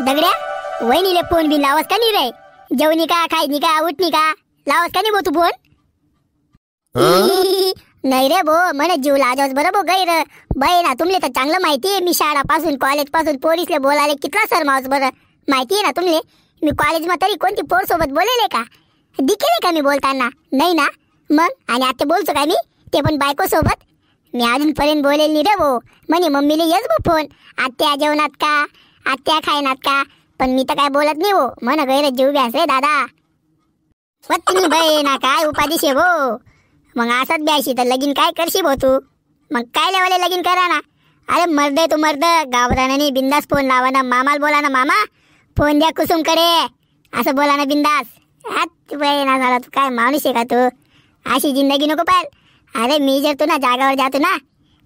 दगड्या वहिनीले phone बी लावस का नाही रे? जेवणी का, खायनी का, उठणी का, लावस का नाही भाऊ तू फोन? नाही रे भो, म्हणे जीव लाजवस बरं भो गैर. बहिणा तुमले तर चांगलं माहिती आहे, मी शाळापासून कॉलेजपासून पोरीसले बोलायला कितला शरमावस बरं. माहिती आहे ना तुमले, मी कॉलेजमध्ये तरी कोणती पोर सोबत बोलेले का? दिकेले का मी बोलताना? नाही ना. मग आणि आता बोलतो काय मी, ते पण बायको सोबत? मी अजूनपर्यंत बोलेल नाही रे भो. म्हणे मम्मीले येस भो फोन, आत्या जेवणात का, आत्या खायनात का. पण मी तर काय बोलत नाही हो, म्हण गैर जीव ब्यास रे दादा. पत्नी बहिणा काय उपाधीशे भो. मग असंच ब्याशी तर लगीन काय करशी भो तू? मग काय लेवाले लगीन करा ना. अरे मर्द आहे तू मर्द, गावरानाने बिंदास फोन लावा ना, मामाला बोला ना, मामा फोन द्या कुसुमकडे, असं बोला ना बिंदास. बहिणा झाला तू, काय माणूस आहे का तू? अशी जिंदगी नको पाहिल. अरे मी जर तू ना जागावर जातो ना,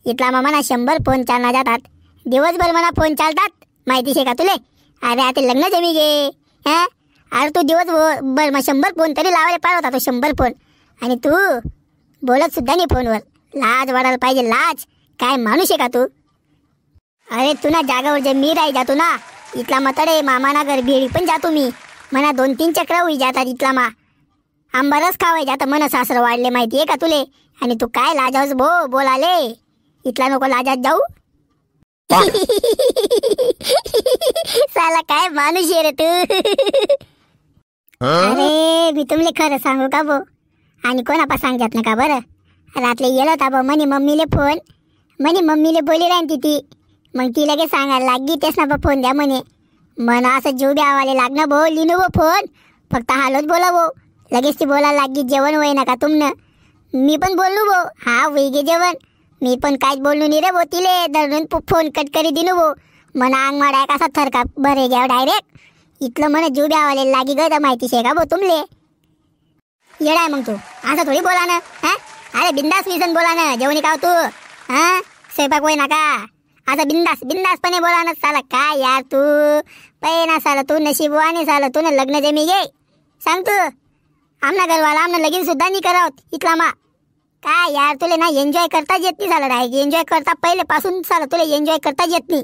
इथला मामा ना 100 फोन चालना जातात, दिवसभर मला फोन चालतात. माहिती आहे का तुले? अरे आता लग्न जमी गे. अरे तू दिवसभर मग 100 फोन तरी लावायला पाहिजे होता, तो 100 फोन. आणि तू बोलत सुद्धा नाही फोनवर. लाज वाढायला पाहिजे, लाज. काय माणूस आहे का तू? अरे तू ना जागावर जे मी राही जातो ना, इथला मतडे मामाना घर भेडी पण जातो मी. म्हणा 2-3 चक्र होई जातात इथला मा. आंबारस खावाय जातं मन सासरं वाढले. माहिती आहे का तुले? आणि तू काय लाजावस भो बोलाले? इथला नको लाजात जाऊ. साला काय माणूस आहे रे तू. अरे मी तुमले खरं सांगू का भो, आणि कोणापा सांगत नका बरं. रात्री गेलो होता भो म्हणे मम्मीले फोन, म्हणे मम्मीले बोली राहती ती. मग ती लगेच सांगायला लागली तेच ना फोन द्या म्हणे. मन असं जीव द्यावाले लागणं भो. लिनू भो फोन, फक्त हालोच बोला भो. लगेच ती बोलायला लागली जेवण होई नका तुमनं. मी पण बोललो भो, हा वही गे जेवण. मी पण काहीच बोललो नाही रे भो तिले. धरून फोन कट करी दिनू भो. मना अंग माडाय कसा थरका बरे घ्याव डायरेक्ट. इथलं मन जीव द्यावाले लागी गय. माहिती शे का भो तुमले? येडाय मग तू असं थोडी बोला ना. अरे बिंदास विसन बोला ना. जेवणी का तू? स्वयंपाक होई नका, आता बिंदासपणे बोला ना. साला काय यार तू पहिना, साला तू नशीबवाने, साला तू ना लग्न जमी गे. सांग तू आमना घरवाला आमना लगीन सुद्धा नाही करावत इथला मा. काय यार तुले ना एन्जॉय करताच येत नाही. साला डायरेक्ट एन्जॉय करता पहिले पासून, साला तुला एन्जॉय करताच येत नाही.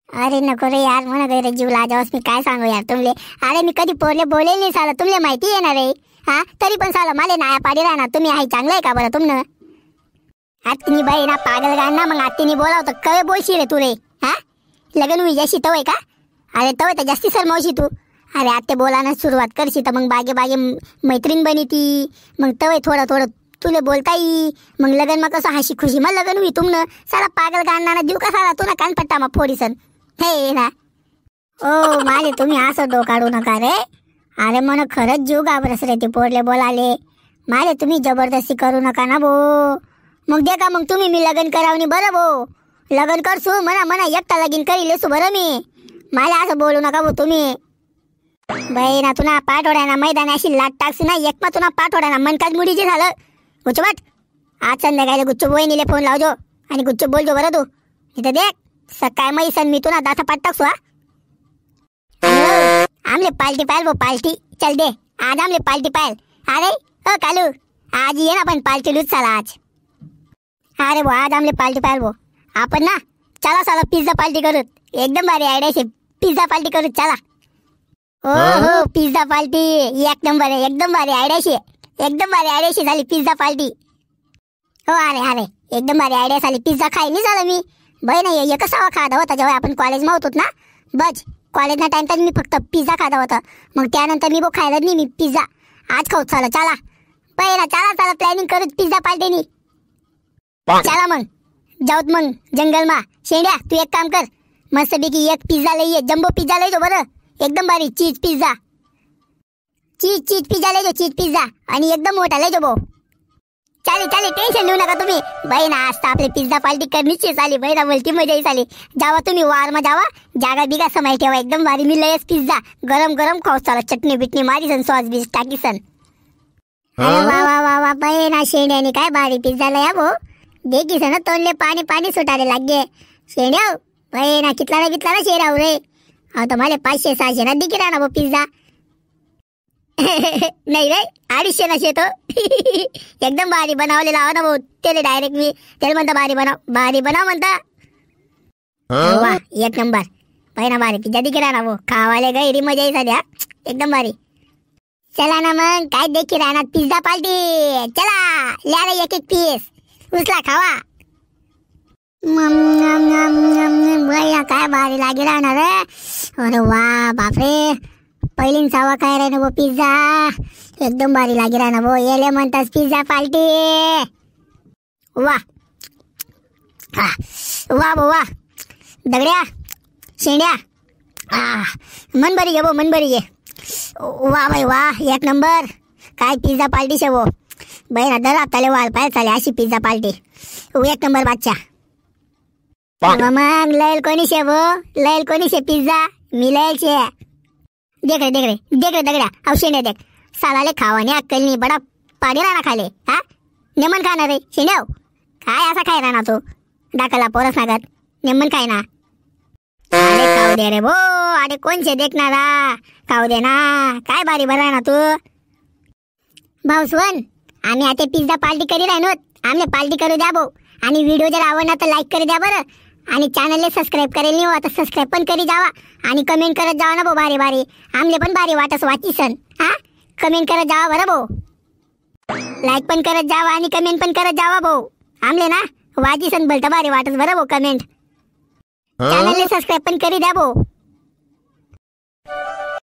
अरे नको रे यार, म्हणा गैर जीव लाजावस. मी काय सांगू यार तुमले. अरे मी कधी पोरले बोलेल नाही साला, तुमले माहिती आहे ना रे. तरी पण साला माले नाया पाडी राहणार. तुम्ही आहे चांगलं आहे का बरं तुमनं? आत्तीनी बाई ना पागल गाणं. मग आत्तीनी बोलावतं कवे बोलशी रे तू रे? लगन हुई जाशी तवय का? अरे तवय तर जास्ती सरमावशी तू. अरे आत्ते बोलायला सुरुवात करशी तर मग बागे बागे मैत्रीण बनी ती. मग तवय थोडं तुले बोलता येई. मग लगन मग कसं हशी खुशी मग लगन हुई तुमनं. साला पागल गाणं देऊ का साला तुला कानपट्टा मग फोडीसन हे ना. ओ माझे तुम्ही असं डोकाडू नका रे. अरे मन खरंच जीव घाबरस रे ते पोरले बोलाले. माले तुम्ही जबरदस्ती करू नका ना भो. मग दे का मग तुम्ही मी लगन करावनी बरं भो. लगन करसू म्हणा एकटा लगीन करी लेसू बरं मी. मला असं बोलू नका भो तुम्ही. बाई ना तुला पाठोड्याना मैदान अशी लाट टाकसू ना, एक मग तुला पाठोड्याना मनकाच मुडीचे झालं. गुच्चबाट आज संध्याकाळी गुच्चू वहिनीले फोन लावजो आणि गुच्चू बोलजो बरं तू. इथं देख सकाळ मैसन मी तुला दाथा पाठ टाकसू. आमले पालटी पायल भो पालटी. चल दे आज आमले पालटी पायल. अरे हो कालू आज ये ना पण पालटी लूच साला आज. अरे भो आज आमले पालटी पायल भो. आपण ना चला साला पिझ्झा पालटी करूत. एकदम भारी आयडिया शे. पिझ्झा पालटी करूत चला. हो पिझ्झा पालटी एक नंबर आहे. एकदम भारी आयडिया शे. एकदम भारी आयडिया शे झाली पिझ्झा पालटी. हो अरे एकदम भारी आयडिया झाली. पिझ्झा खाई नाही झालं मी. बाई नाही एकच सावा खादा होता जेव्हा आपण कॉलेजमध्ये होतो ना. बस कॉलेजना टाइम तर मी फक्त पिझ्झा खाता होता. मग त्यानंतर मी खायला नाही मी पिझ्झा. आज खाऊ चला चला पहिला चला प्लॅनिंग करू पिझ्झा पालटीनी. चला मग जाऊत मग जंगल मा. शेंड्या तू एक काम कर, मस्तपैकी एक पिझ्झा लई ये. जम्बो पिझ्झा लई जो बरं. एकदम भारी चीज पिझ्झा. चीज पिझ्झा लई जो. चीज पिझ्झा आणि एकदम मोठा लई जो भाऊ. चालेल टेन्शन घेऊ नका तुम्ही. बाई ना आज आपले पिझ्झा पालटी करण्याची चाली. बाई ना बोलती मजाही चाली. जावा तुम्ही वार मा जावा. जागा बिगा समाई ठेवा. एकदम भारी मी लयच पिझ्झा गरम खाऊ चाला. चटणी बिटणी मारी सन, सॉस बीस टाकी सन. वा बाई ना शेंड्याने काय भारी पिझ्झा लया भो. देखी सन तोंडले पाणी सुटायला लागले. शेंड्या बाई ना कितला ना शेराव रे. आता मला 500-600 ना दिकी राहणार भो पिझ्झा. नाही रे 250 ना शेतो. एकदम भारी बनवले लावा ना भाऊ. त्याला डायरेक्ट मी त्याला म्हणता भारी बनाव म्हणता. वा एक नंबर. पहिला भारी पिझ्झा दिख रहा ना वो, खावाले गैरी मजा ही सध्या एकदम भारी. चला ना मग, काय देखी राहणार पिझ्झा पार्टी. चला ल्या रे एक एक पीस उचला खावा. भैया काय भारी लागे राहणार. अरे वा बापरे, पहिलीन सावा काय रे वो पिझ्झा, एकदम भारी लागे राहणार वो. येले म्हणतास पिझ्झा पार्टी. वा वा बो वा, दगड्या शेंड्या, मन बरी घे वो, मन बरी घे. वा भाई वा, एक नंबर. काय पिझ्झा पार्टी शे वो, बहिणा दर आपल्याला वाल पाय चाले अशी पिझ्झा पार्टी. एक नंबर बादशा. मग लयल कोणी शे वो, लयल कोणी शे पिझ्झा, मी लयल शे. देख रे देख रे देख रे दगड्या, अव शेंड्या देख, सालाले खावाने अक्कल नाही, बडा पाडी राणा खाले. हा नेमन खाणार रे शेंड्याव, काय असा खाय राणा तू, दाखला पोरस नागत नेमन खाय ना. अरे खाऊ दे रे भो, अरे कोणचे देखणारा, खाऊ दे ना, काय बारी बरा ना तू. भाऊ सुवन, आम्ही आता पिझ्झा पार्टी करी राहिनो, आम्ही पार्टी करू द्या भाऊ. आणि व्हिडिओ जर आवडला तर लाईक करी द्या बरं. आणि चॅनलला सबस्क्राईब करेल नाही हो, आता सबस्क्राईब पण करी जावा. आणि कमेंट करत जावा ना भाऊ, भारी भारी आमले पण भारी वाटस वाचीसन. हा कमेंट करत जावा बरं भाऊ, लाईक पण करत जावा आणि कमेंट पण करत जावा भाऊ. आमले ना वाचीसन भलतं भारी वाटस बरं भाऊ. कमेंट चॅनलला सबस्क्राईब पण करी द्या भाऊ.